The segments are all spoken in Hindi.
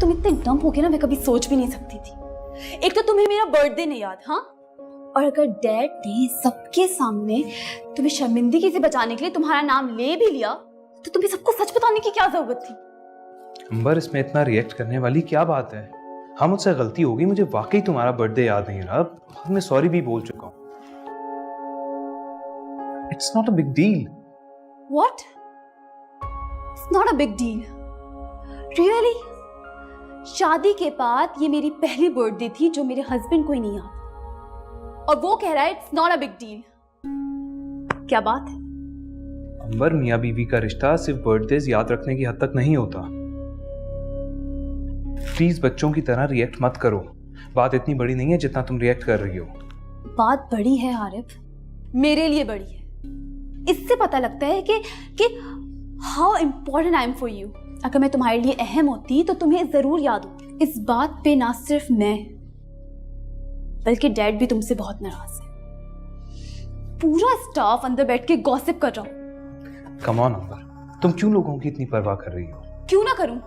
तुम इतने डम हो गए ना, मैं कभी सोच भी नहीं सकती थी। एक तो तुम्हें मेरा बर्थडे नहीं याद, हाँ, और अगर डैड ने सबके सामने तुम्हें शर्मिंदगी से बचाने के लिए तुम्हारा नाम ले भी लिया तो तुम्हें सबको सच बताने की क्या जरूरत थी? अंबर, इसमें इतना रिएक्ट करने वाली क्या बात है? हाँ, मुझसे गलती होगी, मुझे वाकई तुम्हारा बर्थडे याद नहीं रहा। अब मैं सॉरी भी बोल चुका हूँ। It's not a big deal. What? It's not a big deal. Really? शादी के बाद ये मेरी पहली बर्थडे थी जो मेरे हस्बैंड को ही नहीं याद, और वो कह रहा है it's not a big deal. क्या बात है? अंबर, मियाँ बीवी का रिश्ता सिर्फ बर्थडेज याद रखने की हद तक नहीं होता। प्लीज बच्चों की तरह रिएक्ट मत करो। बात इतनी बड़ी नहीं है जितना तुम रिएक्ट कर रही हो। बात बड़ी है आरिफ, मेरे लिए बड़ी है। इससे पता लगता है कि how important I am for you. अगर मैं तुम्हारे लिए अहम होती तो तुम्हें जरूर याद हो। इस बात पे ना सिर्फ मैं बल्कि डैड भी तुमसे बहुत नाराज है। पूरा स्टाफ अंदर बैठ के गॉसिप कर रहा हूं। कम ऑन अंबर, तुम क्यों लोगों की इतनी परवाह कर रही हो? क्यों ना करूं?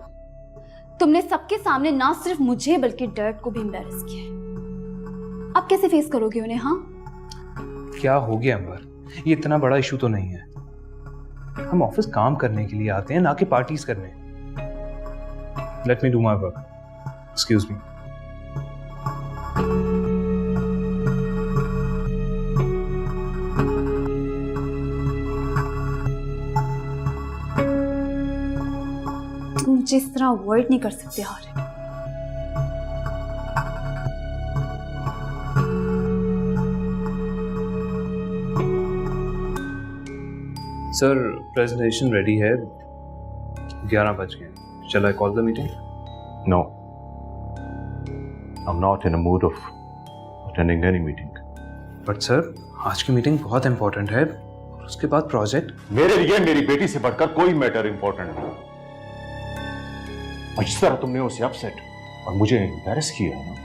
तुमने सबके सामने ना सिर्फ मुझे बल्कि डैड को भी एम्बैरेस किया है। अब कैसे फेस करोगे उन्हें? हाँ, क्या हो गया अंबर? ये इतना बड़ा इशू तो नहीं है। हम ऑफिस काम करने के लिए आते हैं, ना कि पार्टीज करने। Let me do my work. Excuse me. तुम मुझे इस तरह अवॉइड नहीं कर सकते हारे। सर, प्रेजेंटेशन रेडी है। 11 बज गए। Shall I call the meeting? No. I'm not in a mood of attending any meeting. But sir, आज की मीटिंग बहुत इंपॉर्टेंट है, और उसके बाद प्रोजेक्ट। मेरे लिए मेरी बेटी से बढ़कर कोई मैटर इंपॉर्टेंट नहीं। और जिस तरह तुमने उसे अपसेट और मुझे एम्बैरेस किया है ना,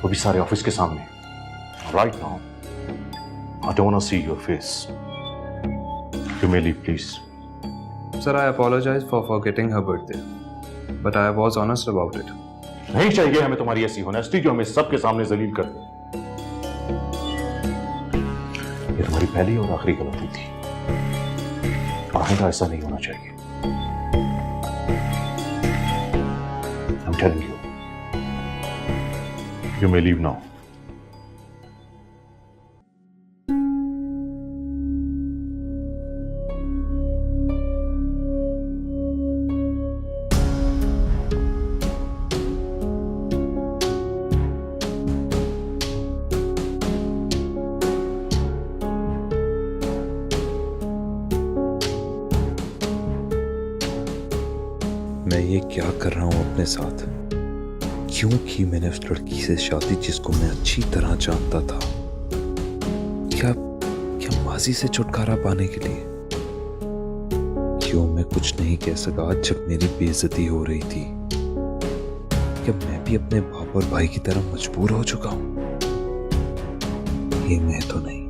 वो भी सारे ऑफिस के सामने। Right now, I don't want to see your face. You may leave, please. Sir, I apologize for forgetting her birthday, but I was honest about it. नहीं चाहिए हमें तुम्हारी ऐसी होनेस्टी जो हमें सबके सामने जलील कर दे। ये तुम्हारी पहली और आखिरी गलती थी, आइंदा ऐसा नहीं होना चाहिए। I'm telling you. You may leave now. मैं ये क्या कर रहा हूँ अपने साथ? क्यों की मैंने उस लड़की से शादी जिसको मैं अच्छी तरह जानता था? क्या क्या माजी से छुटकारा पाने के लिए? क्यों मैं कुछ नहीं कह सका जब मेरी बेइज्जती हो रही थी? क्या मैं भी अपने बाप और भाई की तरह मजबूर हो चुका हूँ? ये मैं तो नहीं,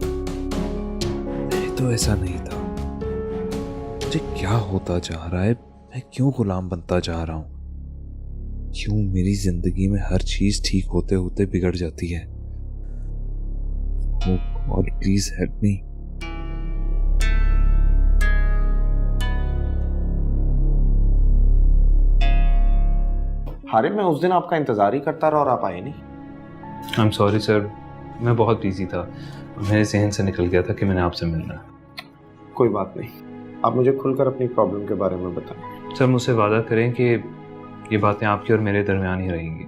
मैं तो ऐसा नहीं था। मुझे क्या होता जा रहा है? मैं क्यों गुलाम बनता जा रहा हूं? क्यों मेरी जिंदगी में हर चीज ठीक होते होते बिगड़ जाती है? Oh God, please help me. हारिम, मैं उस दिन आपका इंतजार ही करता रहा और आप आए नहीं। आई एम सॉरी सर, मैं बहुत बिजी था। मेरे जहन से निकल गया था कि मैंने आपसे मिलना है। कोई बात नहीं, आप मुझे खुलकर अपनी प्रॉब्लम के बारे में बताएं। सर, मुझसे वादा करें कि ये बातें आपकी और मेरे दरमियान ही रहेंगी।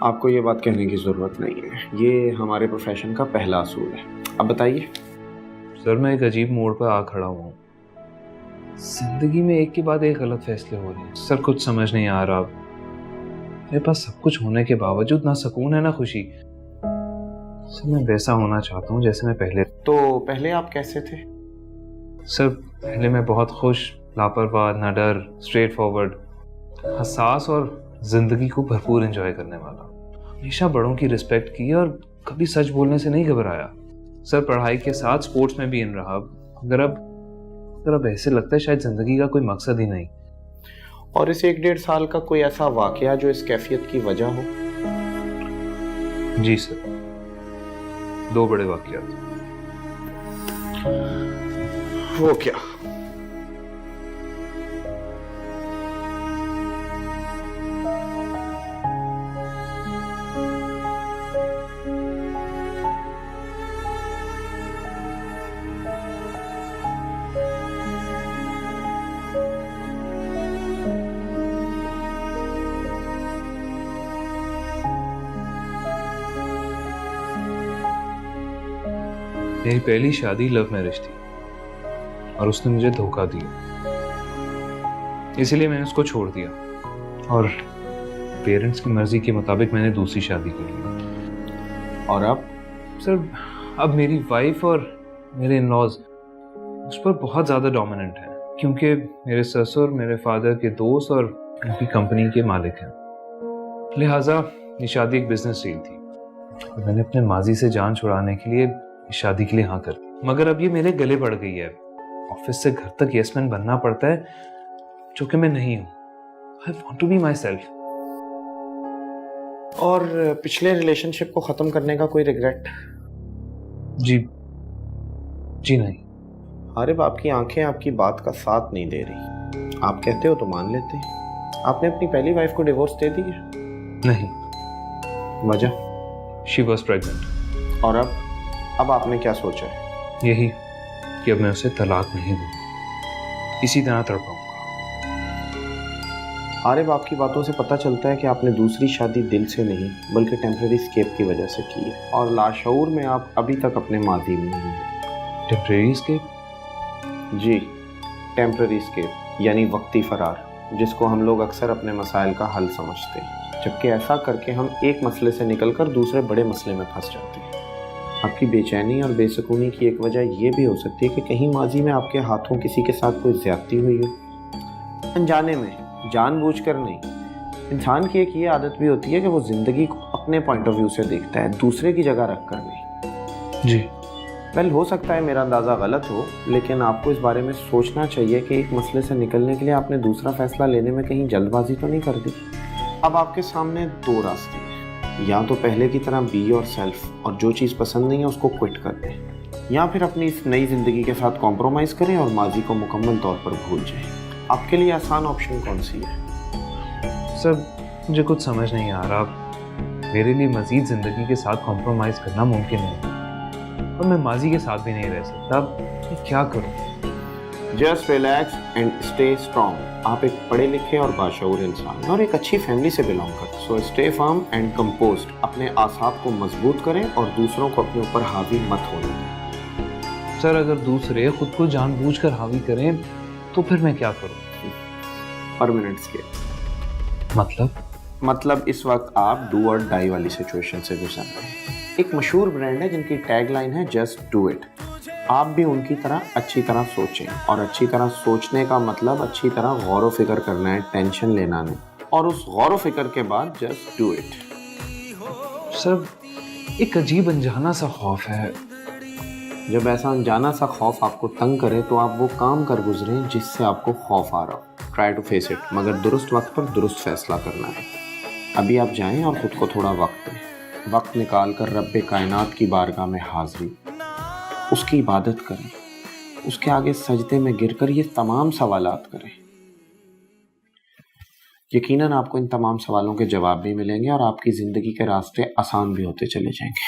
आपको ये बात कहने की ज़रूरत नहीं है, ये हमारे प्रोफेशन का पहला असूल है। अब बताइए। सर, मैं एक अजीब मोड़ पर आ खड़ा हुआ हूँ। जिंदगी में एक के बाद एक गलत फैसले हो रहे हैं। सर, कुछ समझ नहीं आ रहा। मेरे पास सब कुछ होने के बावजूद ना सुकून है ना खुशी। सर, मैं वैसा होना चाहता हूँ जैसे मैं पहले। तो पहले आप कैसे थे? सर, पहले मैं बहुत खुश, लापरवाह, निडर, स्ट्रेट फॉरवर्ड, हसास और जिंदगी को भरपूर एंजॉय करने वाला। हमेशा बड़ों की रिस्पेक्ट की और कभी सच बोलने से नहीं घबराया। सर, पढ़ाई के साथ स्पोर्ट्स में भी इन रहा। अगर अब ऐसे लगता है शायद जिंदगी का कोई मकसद ही नहीं। और इस 1-1.5 साल का कोई ऐसा वाकया जो इस कैफियत की वजह हो? जी सर, 2 बड़े वाकयात। वो क्या? मेरी पहली शादी लव मैरिज थी और उसने मुझे धोखा दिया, इसलिए मैंने उसको छोड़ दिया और पेरेंट्स की मर्जी के मुताबिक मैंने दूसरी शादी कर ली। और अब? सर, अब मेरी वाइफ और मेरे इन-लॉज उस पर बहुत ज़्यादा डोमिनेंट हैं, क्योंकि मेरे ससुर मेरे फादर के दोस्त और उनकी कंपनी के मालिक हैं। लिहाजा ये शादी एक बिजनेस डील थी। मैंने अपने माजी से जान छुड़ाने के लिए इस शादी के लिए हाँ कर दी, मगर अब ये मेरे गले पड़ गई है। ऑफिस से घर तक यस-मैन बनना पड़ता है, जो कि मैं नहीं हूँ। I want to be myself. और पिछले रिलेशनशिप को खत्म करने का कोई रिग्रेट? जी नहीं। आरिफ, आपकी आंखें आपकी बात का साथ नहीं दे रही। आप कहते हो तो मान लेते हैं। आपने अपनी पहली वाइफ को डिवोर्स दे दी है? नहीं। वजह? She was pregnant. और अब आपने क्या सोचा है? यही कि अब मैं उसे तलाक नहीं दूंगा, इसी तरह तड़पाऊंगा। आरिफ, आपकी बातों से पता चलता है कि आपने दूसरी शादी दिल से नहीं बल्कि टेम्परेरी स्केप की वजह से की है, और लाशऊर में आप अभी तक अपने माजी में हैं। Temporary escape? जी, टेम्परेरी स्केप यानी वक्ती फरार, जिसको हम लोग अक्सर अपने मसाइल का हल समझते हैं, जबकि ऐसा करके हम एक मसले से निकलकर दूसरे बड़े मसले में फंस जाते हैं। आपकी बेचैनी और बेसुकूनी की एक वजह यह भी हो सकती है कि कहीं माजी में आपके हाथों किसी के साथ कोई ज्यादती हुई हो। अनजाने में, जानबूझकर नहीं। इंसान की एक ये आदत भी होती है कि वो जिंदगी को अपने पॉइंट ऑफ व्यू से देखता है, दूसरे की जगह रख कर नहीं। जी। वेल, हो सकता है मेरा अंदाज़ा गलत हो, लेकिन आपको इस बारे में सोचना चाहिए कि एक मसले से निकलने के लिए आपने दूसरा फैसला लेने में कहीं जल्दबाजी तो नहीं कर दी। अब आपके सामने 2 रास्ते हैं। या तो पहले की तरह बी योर सेल्फ और जो चीज़ पसंद नहीं है उसको क्विट कर दें, या फिर अपनी इस नई ज़िंदगी के साथ कॉम्प्रोमाइज़ करें और माजी को मुकम्मल तौर पर भूल जाएं। आपके लिए आसान ऑप्शन कौन सी है? सर, मुझे कुछ समझ नहीं आ रहा। मेरे लिए मजीद ज़िंदगी के साथ कॉम्प्रोमाइज़ करना मुमकिन है और मैं माजी के साथ भी नहीं रह सकता। अब मैं क्या करूं? Just relax and stay strong. आप एक पढ़े लिखे और बाशऊर इंसान हैं और एक अच्छी फैमिली से बिलोंग करते हैं। So stay firm and composed. अपने आसाब को मजबूत करें और दूसरों को अपने ऊपर हावी मत होने दें। सर, अगर दूसरे खुद को जानबूझकर हावी करें तो फिर मैं क्या करूं? Permanent escape. मतलब इस वक्त आप डू और डाई वाली सिचुएशन से गुजर रहे हैं। एक मशहूर ब्रांड है जिनकी टैगलाइन है जस्ट डू इट। आप भी उनकी तरह अच्छी तरह सोचें, और अच्छी तरह सोचने का मतलब अच्छी तरह गौर व फिक्र करना है, टेंशन लेना नहीं, और उस गौर व फिक्र के बाद जस्ट डू इट। सर, एक अजीब अनजाना सा खौफ है। जब ऐसा अनजाना सा खौफ आपको तंग करे तो आप वो काम कर गुजरें जिससे आपको खौफ आ रहा हो। ट्राई टू फेस इट, मगर दुरुस्त वक्त पर दुरुस्त फैसला करना है। अभी आप जाएं और ख़ुद को थोड़ा वक्त दें। वक्त निकाल कर रब्बे कायनात की बारगाह में हाज़री, उसकी इबादत करें, उसके आगे सजदे में गिरकर ये तमाम सवालात करें। यकीनन आपको इन तमाम सवालों के जवाब भी मिलेंगे और आपकी ज़िंदगी के रास्ते आसान भी होते चले जाएंगे,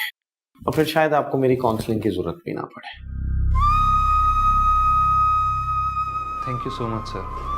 और फिर शायद आपको मेरी काउंसलिंग की ज़रूरत भी ना पड़े। Thank you so much sir.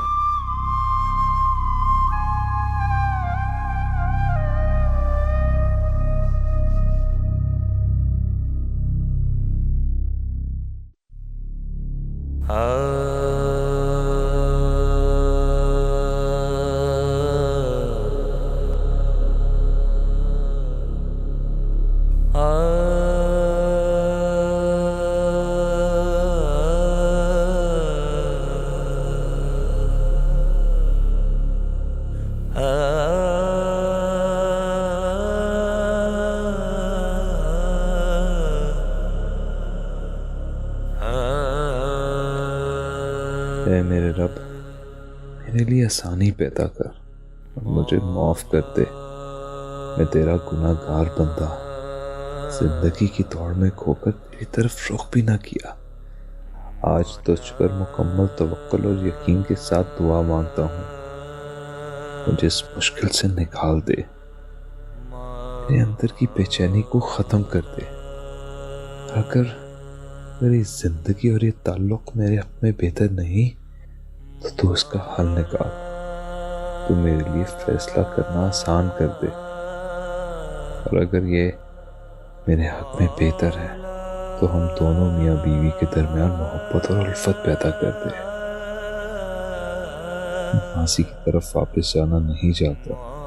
ऐ मेरे रब, मेरे लिए आसानी पैदा कर और मुझे माफ कर दे। मैं तेरा गुनाहगार बंदा जिंदगी की दौड़ में खोकर तेरी तरफ रुख भी ना किया। आज तुझ पर मुकम्मल तवक्कुल और यकीन के साथ दुआ मांगता हूँ, मुझे इस मुश्किल से निकाल दे, मेरे अंदर की बेचैनी को ख़त्म कर दे। अगर मेरी ज़िंदगी और ये ताल्लुक़ मेरे अपने बेहतर नहीं तो तू उसका हल निकाल। तू मेरे लिए फैसला करना आसान कर दे, और अगर ये मेरे हक में बेहतर है तो हम दोनों मियाँ बीवी के दरमियान मोहब्बत और उल्फत पैदा कर दे। फांसी की तरफ वापस जाना नहीं चाहता।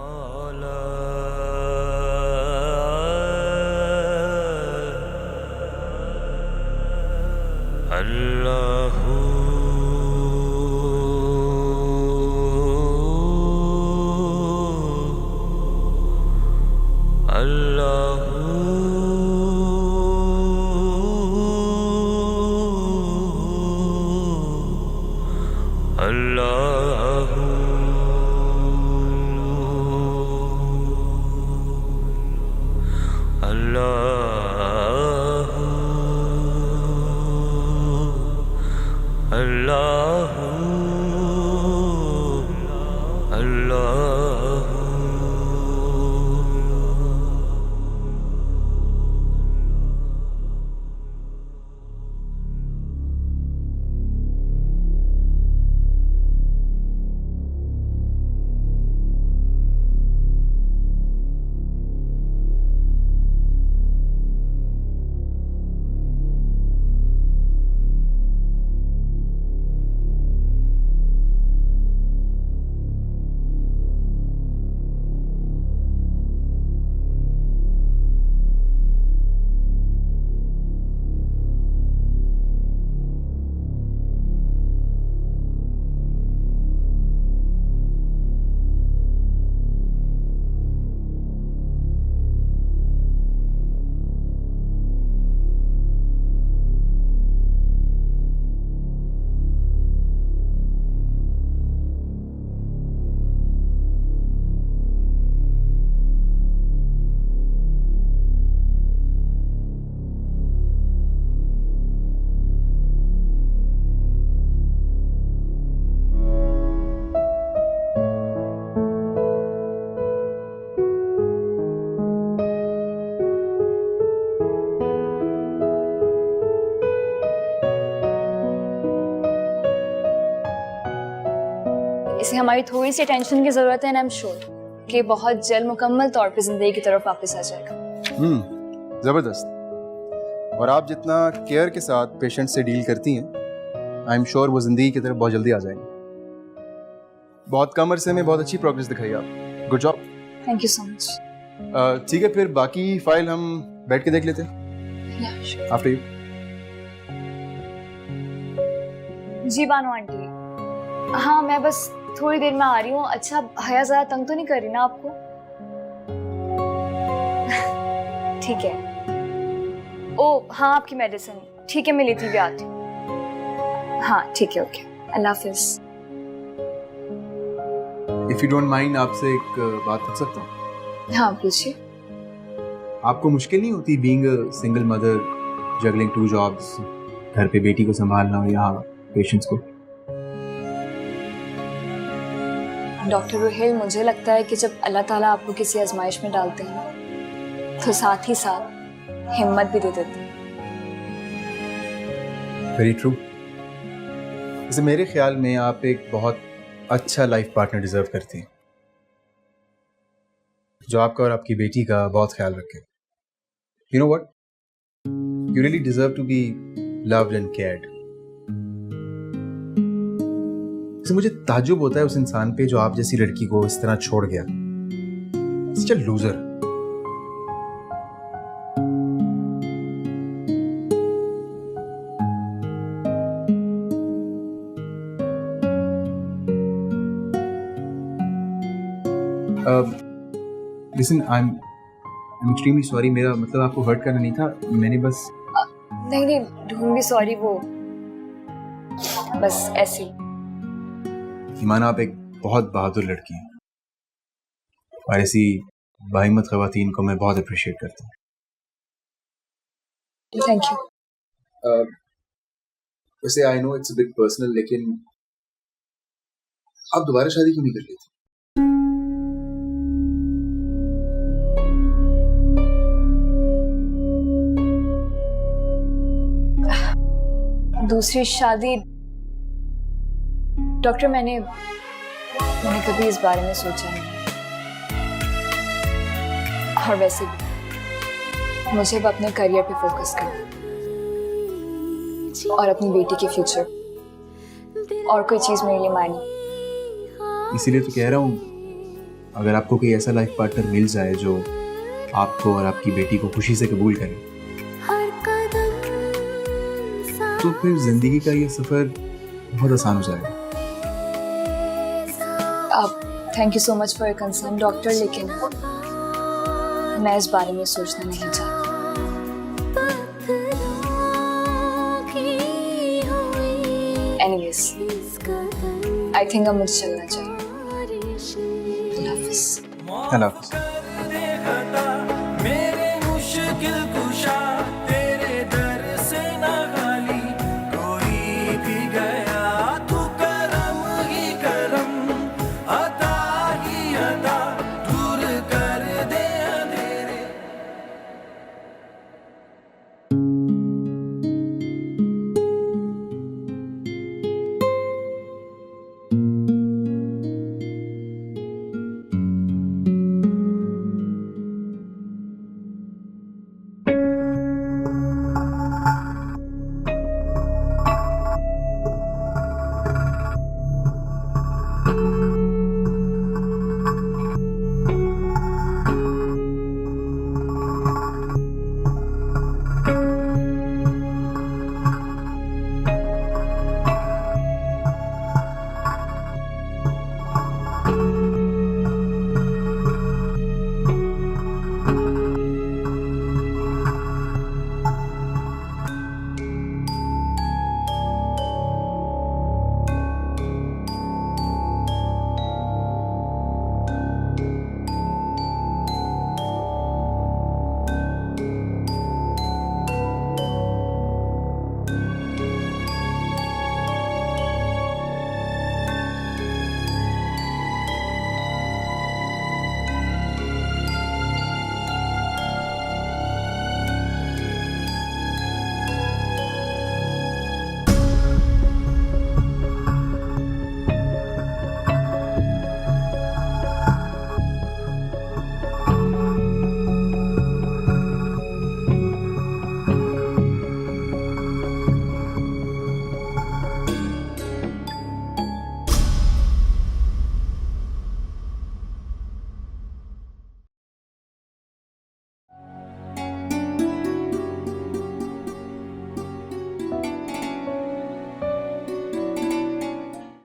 इसे हमारी थोड़ी सी टेंशन की जरूरत है, एंड आई एम श्योर कि बहुत जल्द मुकम्मल तौर पे जिंदगी की तरफ वापस आ जाएगा। जबरदस्त। और आप जितना केयर के साथ पेशेंट से डील करती हैं, आई एम श्योर वो जिंदगी की तरफ बहुत जल्दी आ जाएंगे। बहुत कम अरसे में बहुत अच्छी प्रोग्रेस दिखाई आप। Good job. Thank you so much. ठीक है, फिर बाकी फाइल हम बैठ के देख लेते हैं। After you. जी बानो आंटी, हाँ मैं बस थोड़ी देर में आ रही हूँ। अच्छा हया ज़्यादा तंग तो नहीं कर रही ना आपको? ठीक है। ओ हाँ, आपकी मेडिसिन ठीक है, मैं लेती भी आती हूँ। हाँ ठीक है, okay, Allah Hafiz. If you don't mind, आपसे एक बात पूछ सकता हूँ? हाँ पूछिए। आपको मुश्किल नहीं होती being a single mother, juggling 2 jobs, घर पे बेटी को संभालना और यहाँ पेशेंट्स को? डॉक्टर रुहेल, मुझे लगता है कि जब अल्लाह ताला आपको किसी आजमाइश में डालते हैं ना, तो साथ ही साथ हिम्मत भी दे देते हैं। Very true. वैसे मेरे ख्याल में आप एक बहुत अच्छा लाइफ पार्टनर डिजर्व करती हैं, जो आपका और आपकी बेटी का बहुत ख्याल रखे। You know what, you really deserve to be loved and cared. मुझे ताज्जुब होता है उस इंसान पे जो आप जैसी लड़की को इस तरह छोड़ गया। Such a loser. Listen, I'm extremely sorry. मेरा मतलब आपको हर्ट करना नहीं था, मैंने बस नहीं, डोंट बी सॉरी, वो बस ऐसी। ईमान, आप एक बहुत बहादुर लड़की हैं और ऐसी बाहिम्मत ख़वातीन को मैं बहुत अप्रिशिएट करता हूँ। Thank you. वैसे I know it's a bit personal, लेकिन आप दोबारा शादी क्यों नहीं कर लेती? दूसरी शादी डॉक्टर, मैंने कभी इस बारे में सोचा नहीं। और वैसे भी मुझे अब अपने करियर पे फोकस करना और अपनी बेटी के फ्यूचर, और कोई चीज मेरे लिए मायने। इसीलिए तो कह रहा हूँ, अगर आपको कोई ऐसा लाइफ पार्टनर मिल जाए जो आपको और आपकी बेटी को खुशी से कबूल करे, तो फिर जिंदगी का ये सफर बहुत आसान हो जाएगा। Thank you so much for your concern doctor, लेकिन मैं इस बारे में सोचना नहीं चाहती। एनीवेज, आई थिंक अब मुझे चलना चाहिए। अल्लाह हाफिज़। अल्लाह हाफिज़।